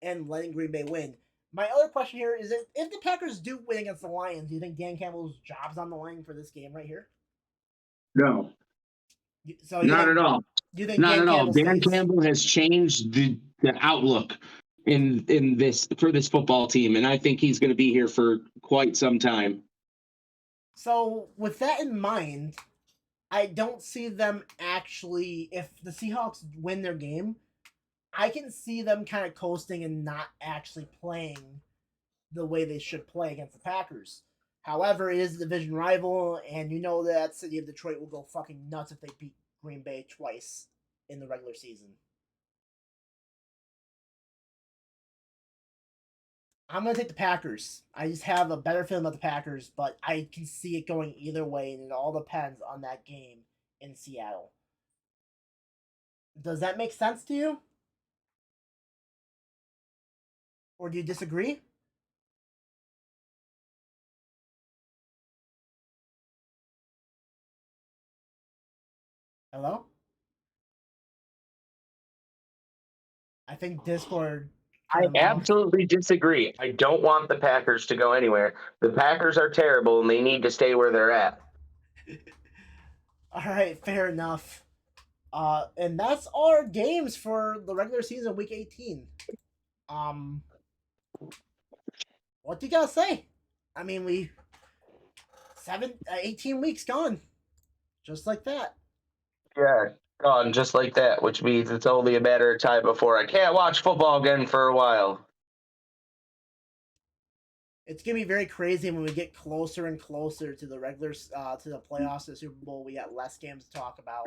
and letting Green Bay win. My other question here is that if the Packers do win against the Lions, do you think Dan Campbell's job's on the line for this game right here? No, So not at all. you think Not Dan at all. Campbell Dan stays? Campbell has changed the outlook in this for this football team, and I think he's going to be here for quite some time. So with that in mind, I don't see them actually. If the Seahawks win their game, I can see them kind of coasting and not actually playing the way they should play against the Packers. However, it is a division rival, and you know that city of Detroit will go fucking nuts if they beat Green Bay twice in the regular season. I'm gonna take the Packers. I just have a better feeling about the Packers, but I can see it going either way, and it all depends on that game in Seattle. Does that make sense to you? Or do you disagree? Hello? I think Discord I turned him off. absolutely disagree. I don't want the Packers to go anywhere. The Packers are terrible, and they need to stay where they're at. All right, fair enough. And that's all our games for the regular season, week 18. Um, what do you gotta say? I mean, 18 weeks gone, just like that. Yeah, gone just like that, which means it's only a matter of time before I can't watch football again for a while. It's gonna be very crazy when we get closer and closer to the to the playoffs, the Super Bowl. We got less games to talk about,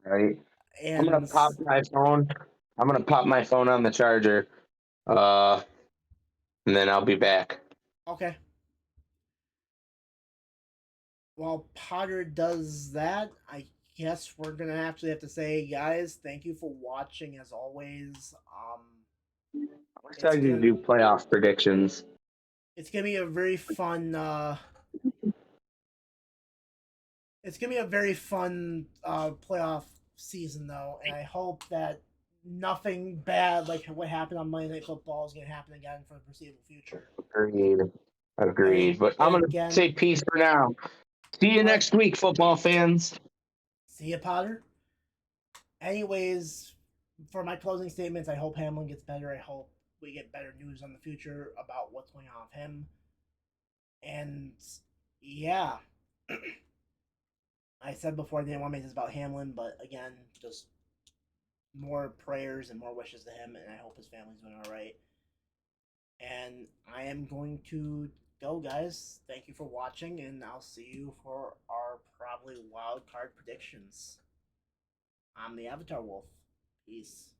Right. I'm gonna and pop my phone. I'm gonna pop my phone on the charger. Uh, and then I'll be back. okay. While Potter does that, I guess we're gonna actually have to say, guys, thank you for watching as always. I'm It's excited to gonna do playoff predictions. it's gonna be a very fun. It's gonna be a very fun playoff season though, and I hope that nothing bad like what happened on Monday Night Football is gonna happen again for the foreseeable future. Agreed. And Agreed. But I'm gonna again, say peace for now. See you all right, next week, football fans. see you, Potter. Anyways, for my closing statements, I hope Hamlin gets better. I hope we get better news on the future about what's going on with him. And yeah, I said before I didn't want to make this about Hamlin, but again, just more prayers and more wishes to him, and I hope his family's doing all right. And I am going to go, guys. Thank you for watching, and I'll see you for our probably wild card predictions. I'm the Avatar Wolf. Peace.